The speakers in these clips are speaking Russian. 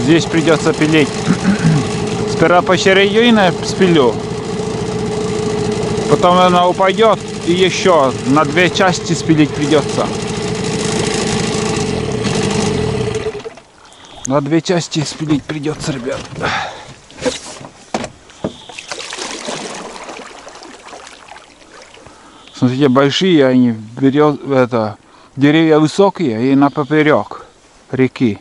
Здесь придется пилить. Сперва посередине спилю. Потом она упадет и еще на две части спилить придется. На две части спилить придется, ребят. Смотрите, большие они, деревья высокие и на поперек реки.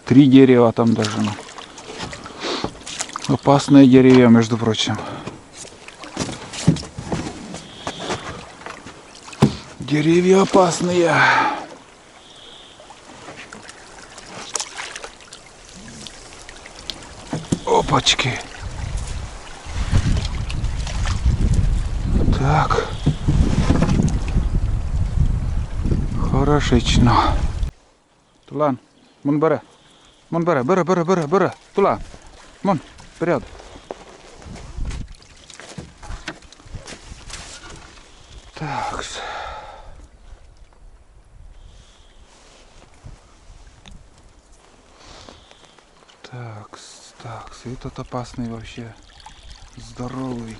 Три дерева там даже. Опасные деревья, между прочим. Деревья опасные. Опачки. Так. Хорошечно. Тулан, бери. Бери. Тулан. Вперед. Так. Так, этот опасный вообще. Здоровый.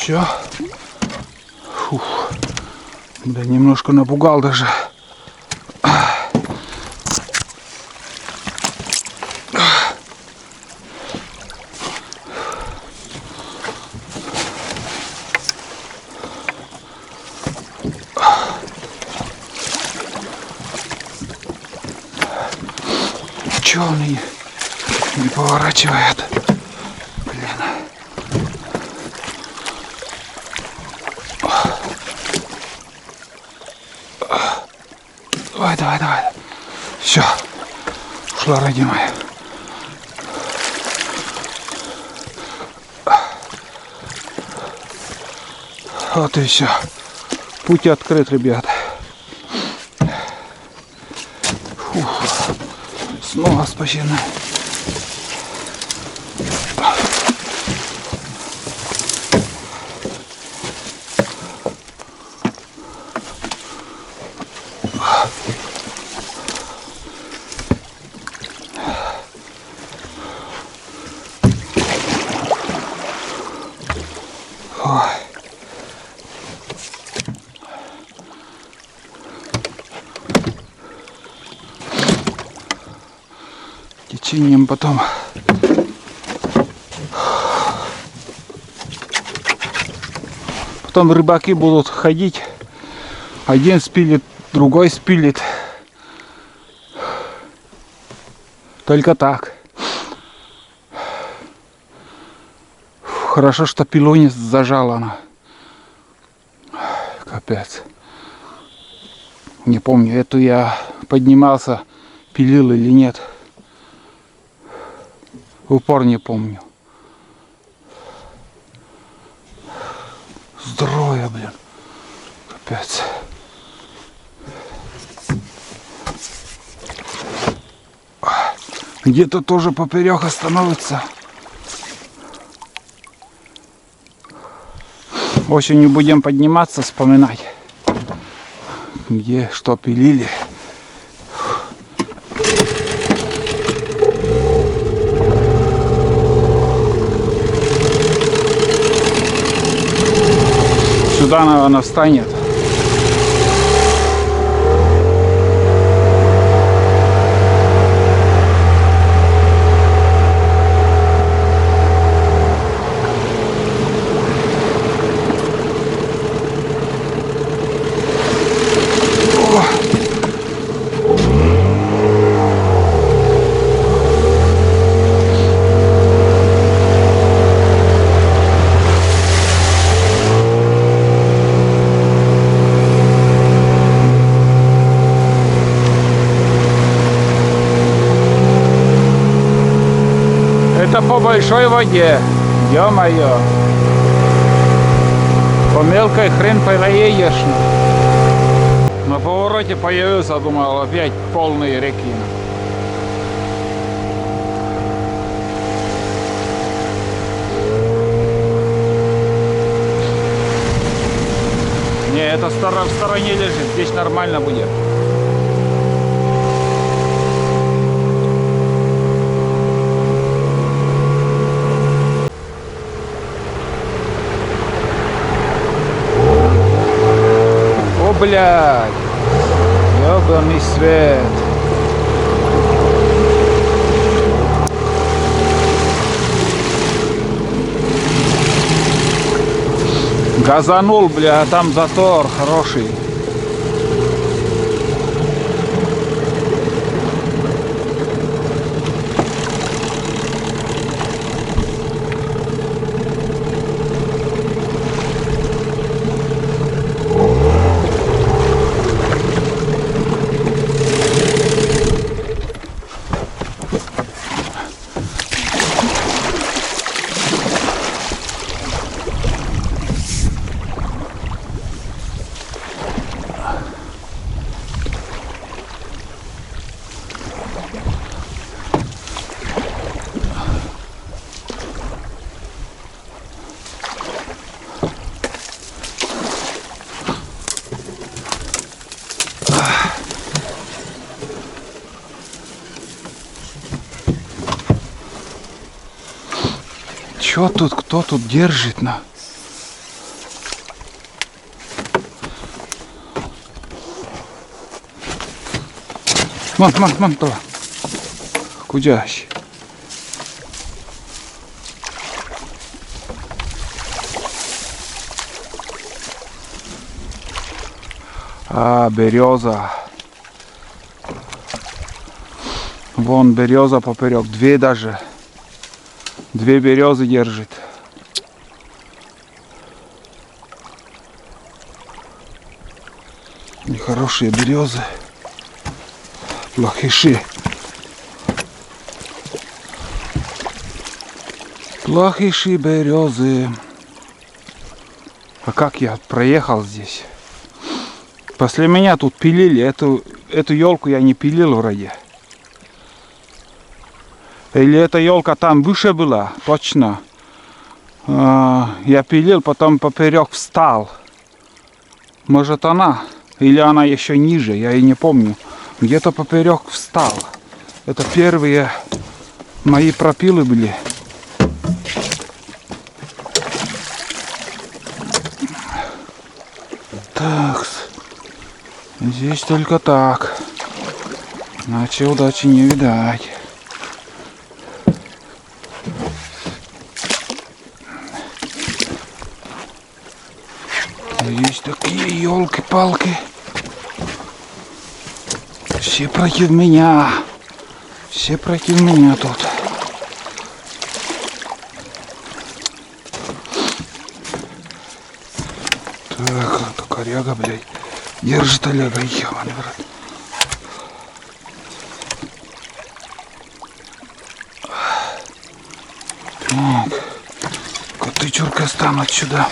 Все. Фух. Да, немножко напугал даже. Чего он не поворачивает? Блин. Давай. Все. Ушла, родимая. Вот и все. Путь открыт, ребят. Фух. Снова спасена. Ой. Течением потом рыбаки будут ходить, один спилит, другой спилит, только так. Хорошо, что пилу не зажала она. Капец. Не помню, эту я поднимался, пилил или нет. В упор не помню. Здоровье, блин. Капец. Где-то тоже поперек остановится. Осенью будем подниматься, вспоминать, где что пилили. Сюда, наверное, встанет. Это по большой воде, ё-моё. По мелкой хрен поедешь. На повороте появился, думал, опять полные реки. Не, это в стороне лежит, здесь нормально будет. Блядь, ёбаный свет. Газанул, бля, а там затор хороший. Чё тут, кто тут держит на? Мам, то. Кудящий. А, береза. Вон береза поперек. Две даже. Две березы держит. Нехорошие березы. Плохиши. Плохиши березы. А как я проехал здесь? После меня тут пилили. Эту елку я не пилил вроде. Или эта елка там выше была? Точно. Я пилил, потом поперек встал. Может она? Или она еще ниже? Я и не помню. Где-то поперек встал. Это первые мои пропилы были. Так. Здесь только так. Иначе удачи не видать. Есть такие елки-палки. Все против меня. Все против меня тут. Так, это коряга, блядь. Держит Олега, ебаный брат. Так. Коты чуркастан отсюда.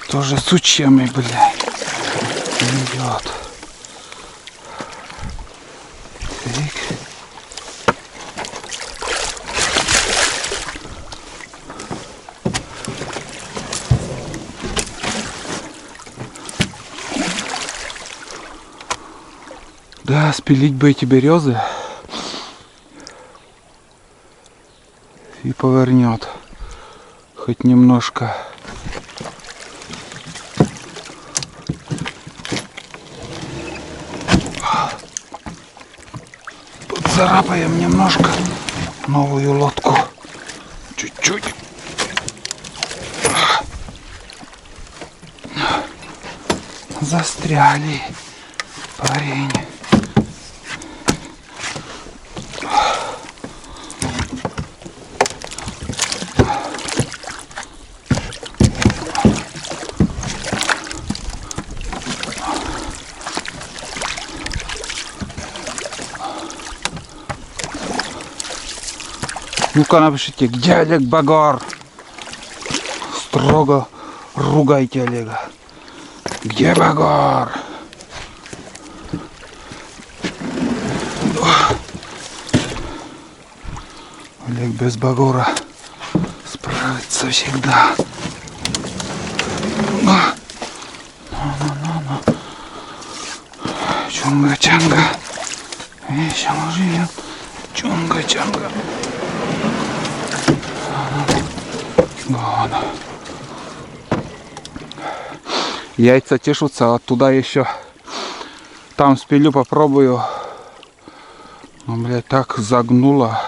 Тоже сучьями, блядь. Идет. Так. Да, спилить бы эти березы и повернет хоть немножко. Подцарапаем немножко новую лодку. Чуть-чуть. Застряли, парень. Ну-ка напишите, где Олег Багор? Строго ругайте Олега. Где Багор? Олег без Багора справится всегда. Чунга-чанга. Весело живем. Чунга-чанга. Ладно. Яйца тешутся, оттуда еще. Там спилю, попробую. Ну, блядь, так загнуло.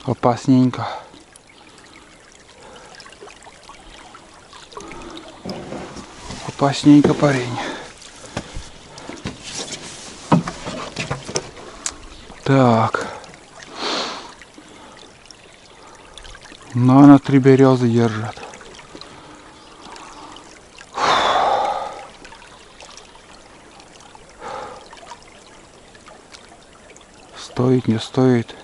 Опасненько. Опасненько, парень. Так. Но она 3 березы держит. Стоит, не стоит.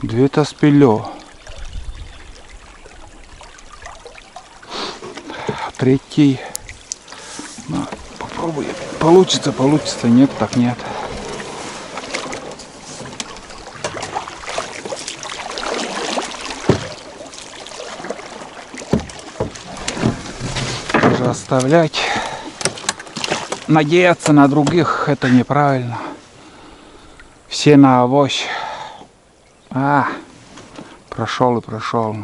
2 спилю. 3. Ну, попробуй. Получится, нет, так нет. Даже оставлять. Надеяться на других — это неправильно. Все на авось. Прошел и прошел.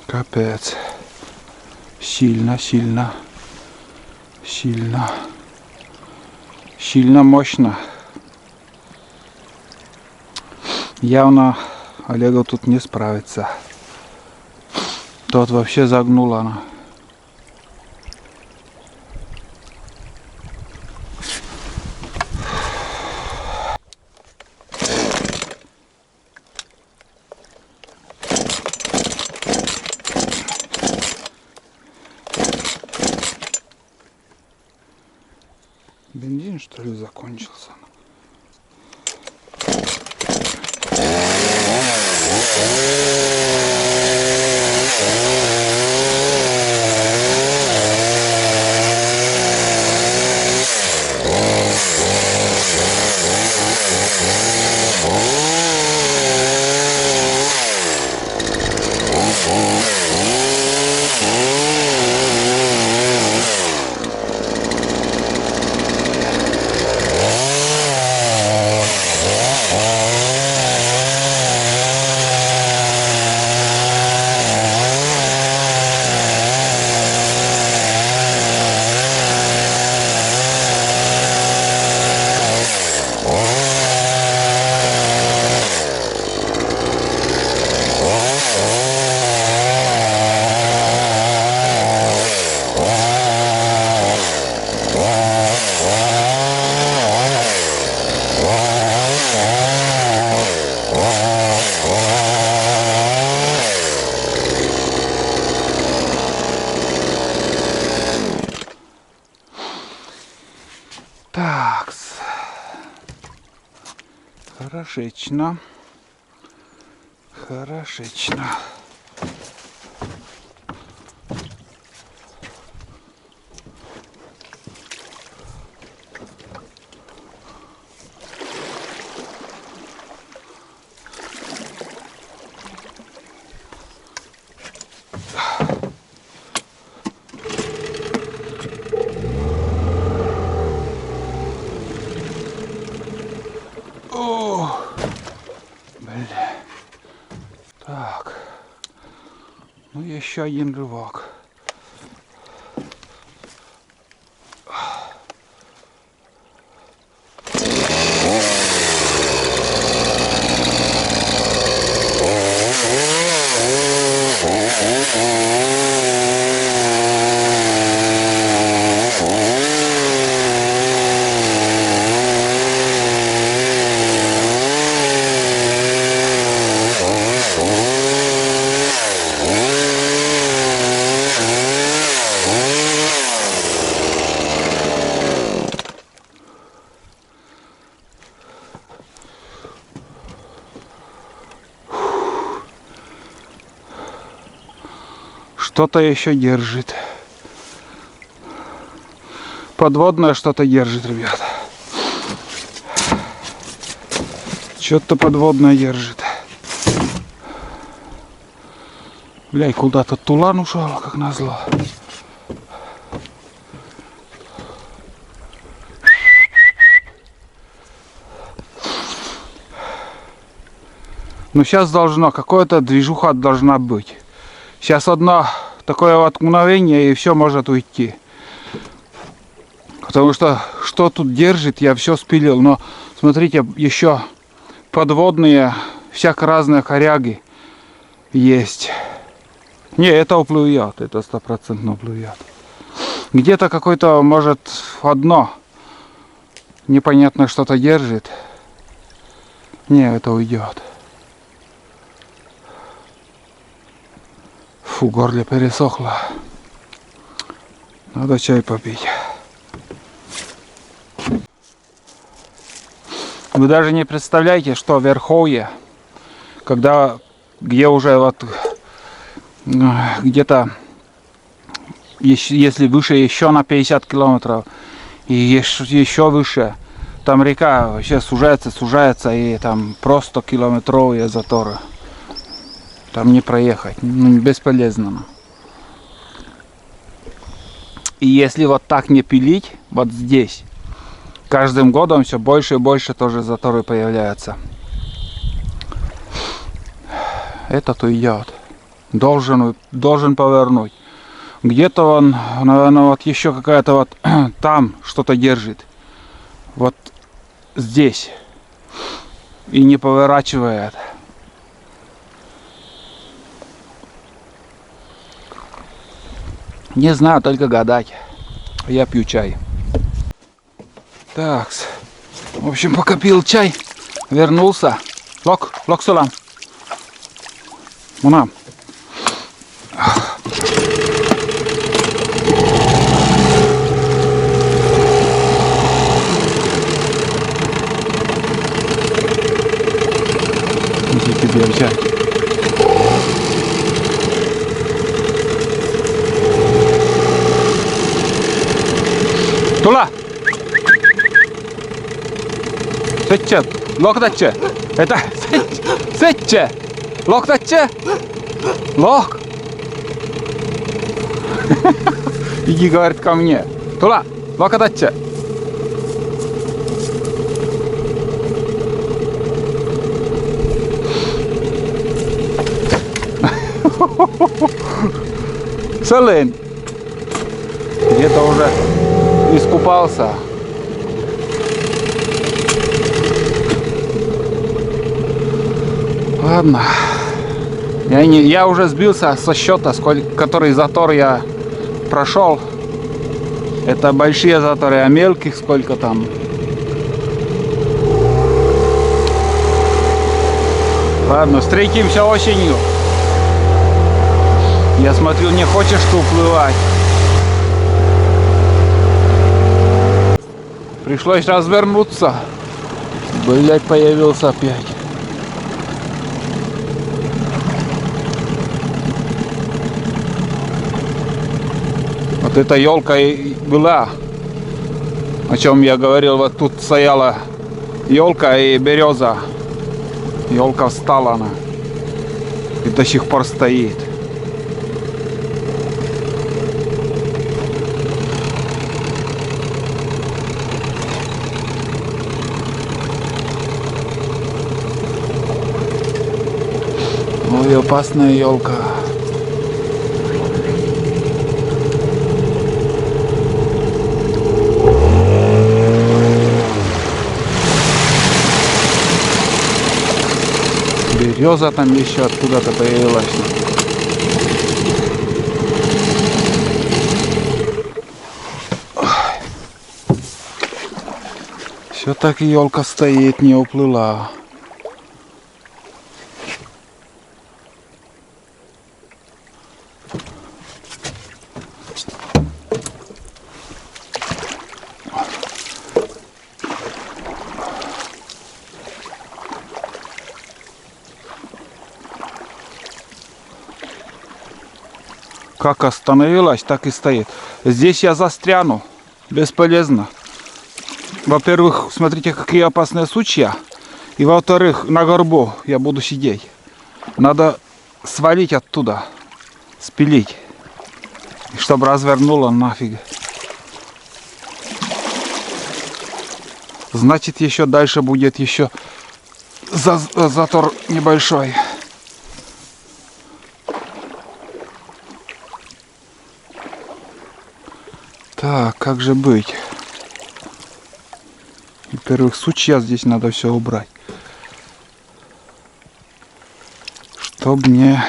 Капец. Сильно, сильно, сильно, сильно мощно. Явно Олега тут не справится. Тот вообще загнул она. Бензин, что ли, закончился? Такс. Хорошечно. Хорошечно. О, бля. Так. Ну, еще один рывок. Что-то еще держит. Подводное что-то держит, ребята. Что-то подводное держит. Бля, куда-то тулан ушел, как назло. Но сейчас должно, какая-то движуха должна быть. Сейчас одно такое вот мгновение, и все может уйти. Потому что тут держит, я все спилил. Но смотрите, еще подводные, всяко разные коряги есть. Не, это уплывет, это 100% уплывет. Где-то какой-то, может, одно непонятно что-то держит. Не, это уйдет. Фу, горло пересохло. Надо чай попить. Вы даже не представляете, что верховье, где уже вот где-то, если выше еще на 50 километров, и еще выше, там река вообще сужается, и там просто километровые заторы. Там не проехать, бесполезно. И если вот так не пилить, вот здесь, каждым годом все больше и больше тоже заторы появляются. Этот уйдет. Должен повернуть. Где-то он, наверное, вот еще какая-то вот там что-то держит. Вот здесь. И не поворачивает. Не знаю, только гадать. Я пью чай. Так, в общем, пока пил чай, вернулся. Лок салам. Мунам. Где тебе взять? Тула! Сетче! Локдатче! Это... Сетче! Локдатче! Лок! Иди, говорит, ко мне. Тула! Локдатче! Селин! Где-то уже искупался. Ладно. Я уже сбился со счета, который затор я прошел. Это большие заторы, а мелких сколько там. Ладно, встретимся осенью. Я смотрю, не хочешь ты уплывать. Пришлось развернуться. Блять, появился опять. Вот эта елка и была, о чем я говорил. Вот тут стояла елка и береза. Елка встала она и до сих пор стоит. Ой, опасная елка. Береза там еще откуда-то появилась. Все так и елка стоит, не уплыла. Как остановилась, так и стоит. Здесь я застряну. Бесполезно. Во-первых, смотрите, какие опасные сучья. И во-вторых, на горбу я буду сидеть. Надо свалить оттуда. Спилить. Чтобы развернуло нафиг. Значит, еще дальше будет еще затор небольшой. Так, как же быть? Во-первых, сучья здесь надо все убрать. Чтоб не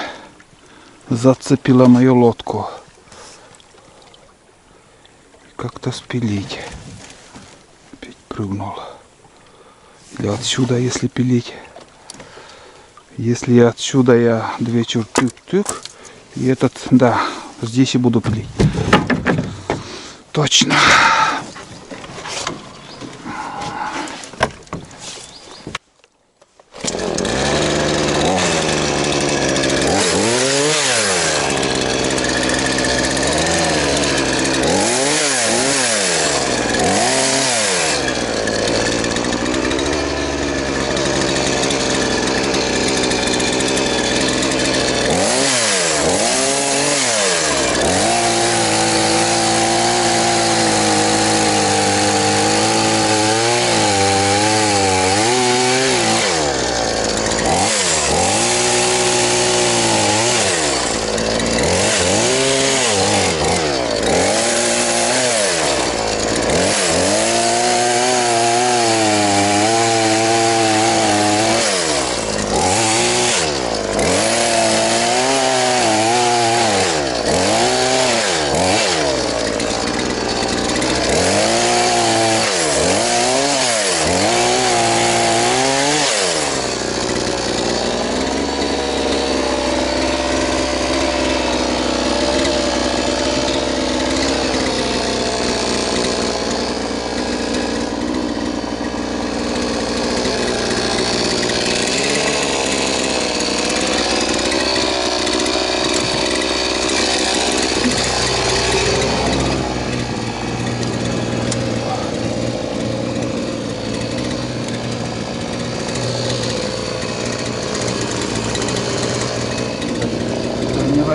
зацепила мою лодку. Как-то спилить. Опять прыгнул. Или отсюда, если пилить. Если отсюда я две тык-тык. И этот, да, здесь и буду пилить. Точно.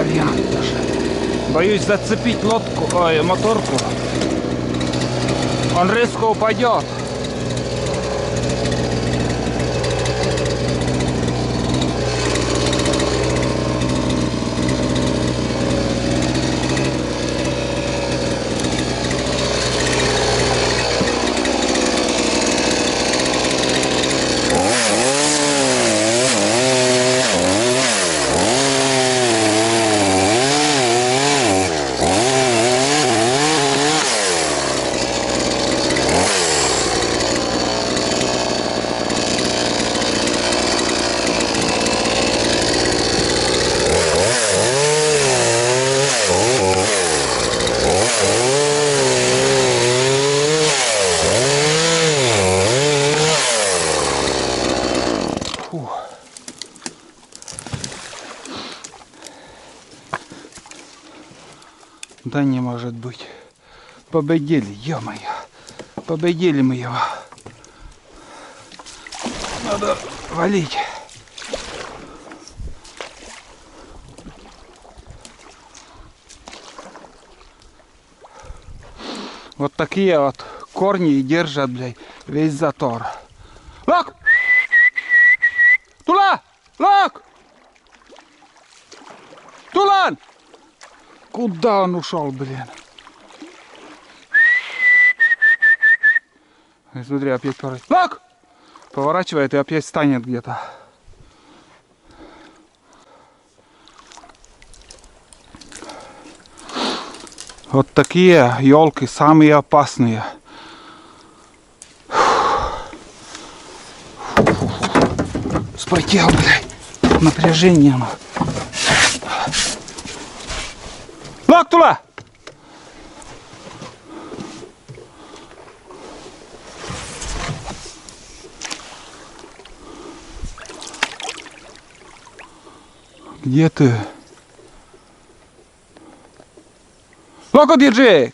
вариант даже. Боюсь зацепить лодку, моторку. Он резко упадет. Да не может быть. Победили, ё-моё. Победили мы его. Надо валить. Вот такие вот корни и держат, блядь, весь затор. Лок! Тула! Лок! Тулан! Куда он ушел, блин? И смотри, опять поворачивает. Лок! Поворачивает и опять станет где-то. Вот такие елки самые опасные. Спотел, блядь. Напряжение. Лок туда! Где ты? Локу держи!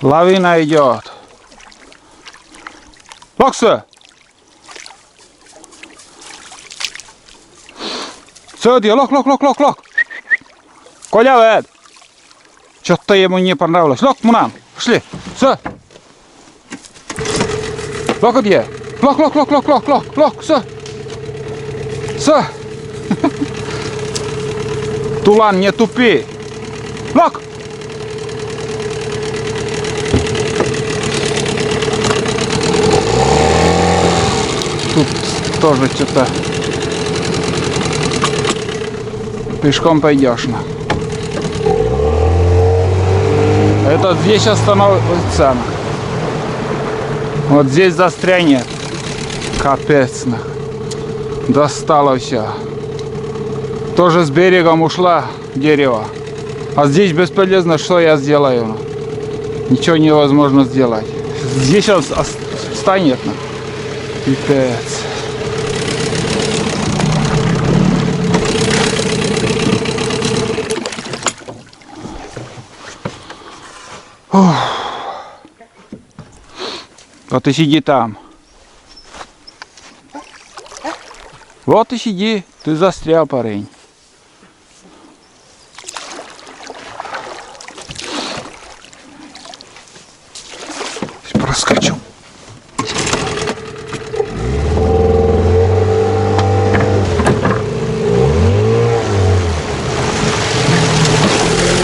Лавина идет. Локса! Все, лок. Коля, Эд. Что-то ему не понравилось. Лок, мунан. Пошли. Все. Лок где? Лок. Все. Тулан, не тупи. Лок. Тут тоже что-то. Пешком пойдешь. Это здесь остановится. Вот здесь застрянет. Капец. Достало все. Тоже с берегом ушла дерево. А здесь бесполезно, что я сделаю. Ничего невозможно сделать. Здесь он встанет. Пипец. Вот и сиди там. Вот и сиди. Ты застрял, парень. Проскочу.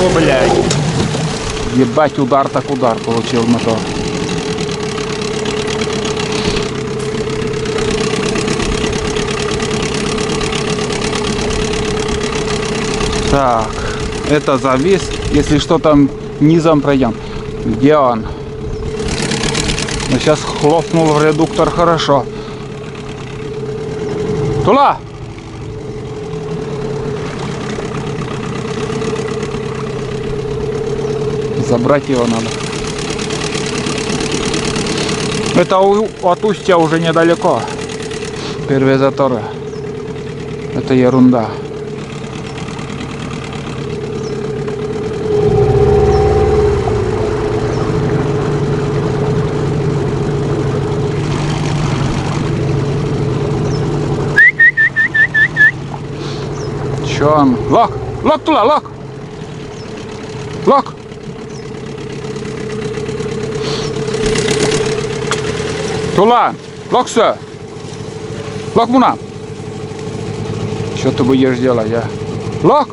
О, блядь. Ебать, удар так удар получил мотор. Так, это завис. Если что, там низом пройдем. Где он? Ну, сейчас хлопнул в редуктор хорошо. Тула! Забрать его надо. Это от устья уже недалеко. Первые заторы. Это ерунда. Чон. Лок! Лок тула, лок! Лок! Тула! Лок все! Лок муна! Что ты будешь делать, а? Лок!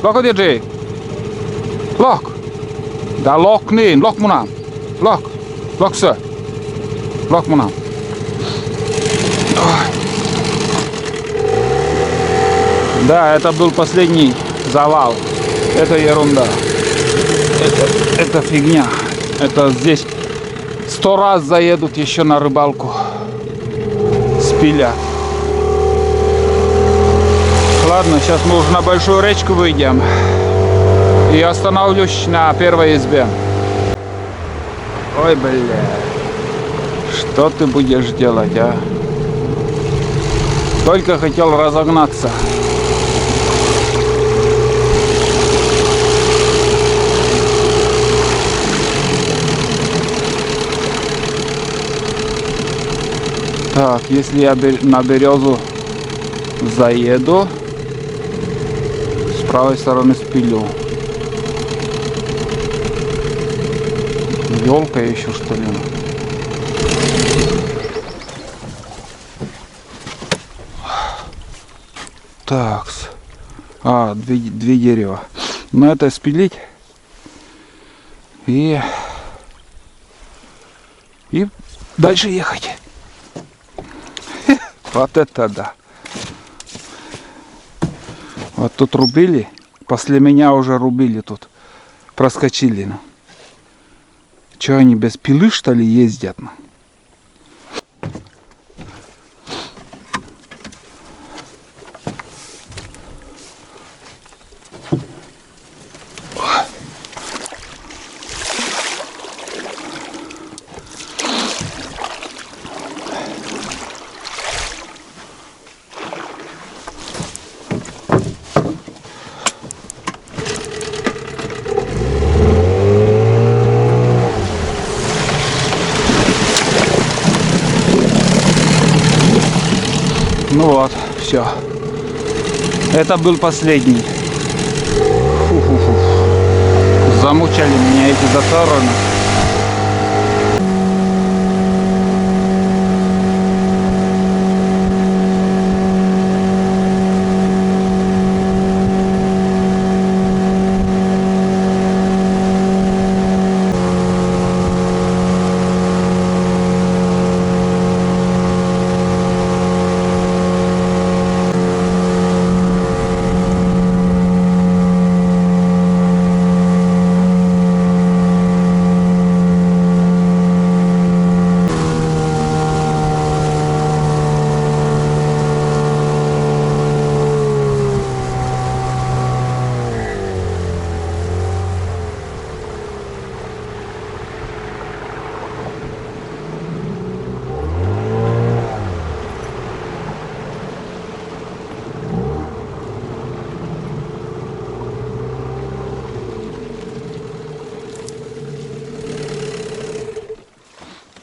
Лок держи! Лок! Да лок не, лок муна! Лок! Лок все! Лок муна! Да, это был последний завал. Это ерунда. Это фигня. Это здесь 100 раз заедут еще на рыбалку. Спилят. Ладно, сейчас мы уже на большую речку выйдем. И остановлюсь на первой избе. Ой, бля. Что ты будешь делать, а? Только хотел разогнаться. Так, если я на березу заеду, с правой стороны спилю. Елка еще, что ли? Так, две дерева. Но это спилить и дальше ехать. Вот это да. Вот тут рубили. После меня уже рубили тут. Проскочили. Че они без пилы, что ли, ездят? Ну вот, все. Это был последний. Фу-фу-фу. Замучали меня эти затороны.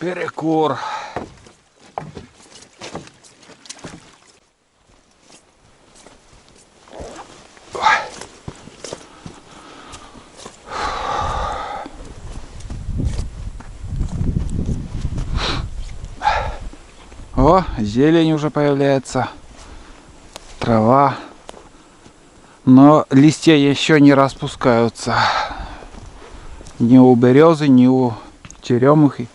Перекур. О, зелень уже появляется. Трава. Но листья еще не распускаются. Ни у березы, ни у черемухи.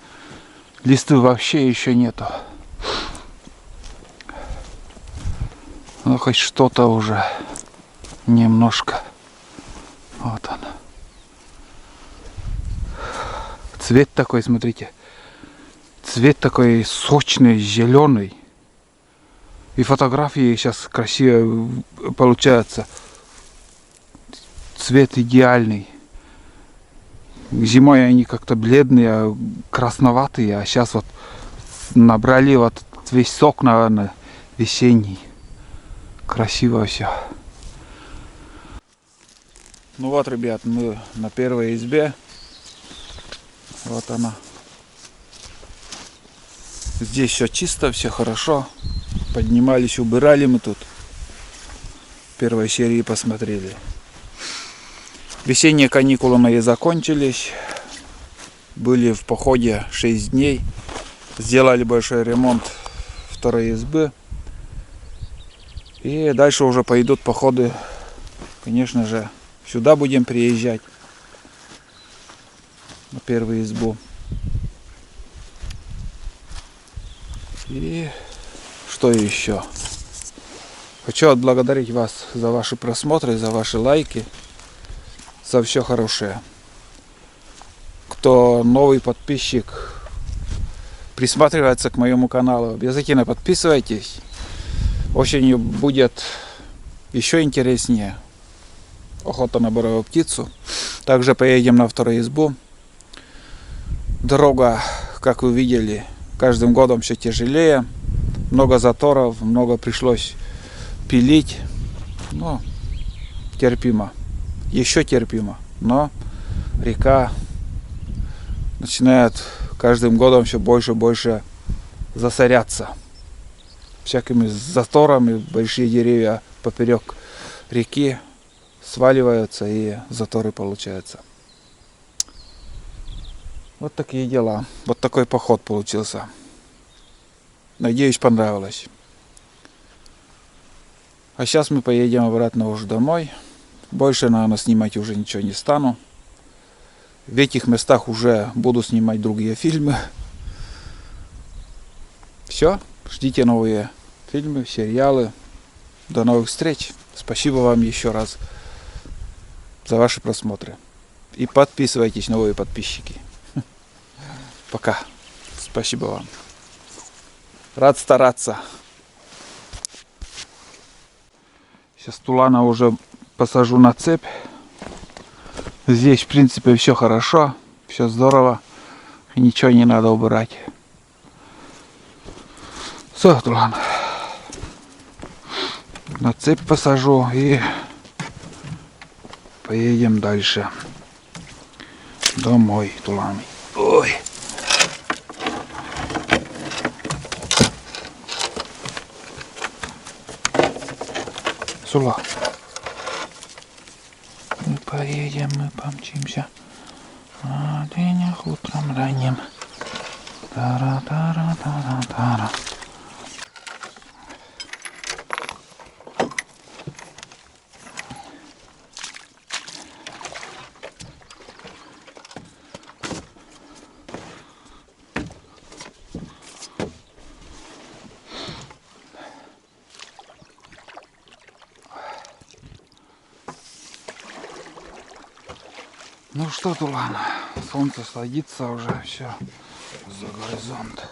Листвы вообще еще нету. Ну, хоть что-то уже немножко. Вот он. Цвет такой, смотрите. Цвет такой сочный, зеленый. И фотографии сейчас красиво получаются. Цвет идеальный. Зимой они как-то бледные, красноватые, а сейчас вот набрали вот весь сок, наверное, весенний. Красиво все. Ну вот, ребят, мы на первой избе. Вот она. Здесь все чисто, все хорошо. Поднимались, убирали мы тут. Первой серии посмотрели. Весенние каникулы мои закончились. Были в походе 6 дней. Сделали большой ремонт второй избы. И дальше уже пойдут походы. Конечно же, сюда будем приезжать. На первую избу. И что еще? Хочу отблагодарить вас за ваши просмотры, за ваши лайки, за все хорошее. Кто новый подписчик, присматривается к моему каналу, обязательно подписывайтесь. Осенью будет еще интереснее. Охота на боровую птицу. Также поедем на вторую избу. Дорога, как вы видели, каждым годом все тяжелее. Много заторов, много пришлось пилить. Но терпимо. Еще терпимо. Но река начинает каждым годом все больше и больше засоряться. Всякими заторами большие деревья поперек реки сваливаются и заторы получаются. Вот такие дела. Вот такой поход получился. Надеюсь, понравилось. А сейчас мы поедем обратно уже домой. Больше, наверное, снимать уже ничего не стану. В этих местах уже буду снимать другие фильмы. Все. Ждите новые фильмы, сериалы. До новых встреч. Спасибо вам еще раз за ваши просмотры. И подписывайтесь, новые подписчики. Пока. Спасибо вам. Рад стараться. Сейчас тулана уже посажу на цепь. Здесь, в принципе, все хорошо. Все здорово. И ничего не надо убирать. Все, тулан. На цепь посажу и поедем дальше. Домой, тулан. Ой. Сула. Мы поедем, мы помчимся. На денях утром ранним. Тара-тара-тара-тара. Ну что, тулан, солнце садится уже, все за горизонт.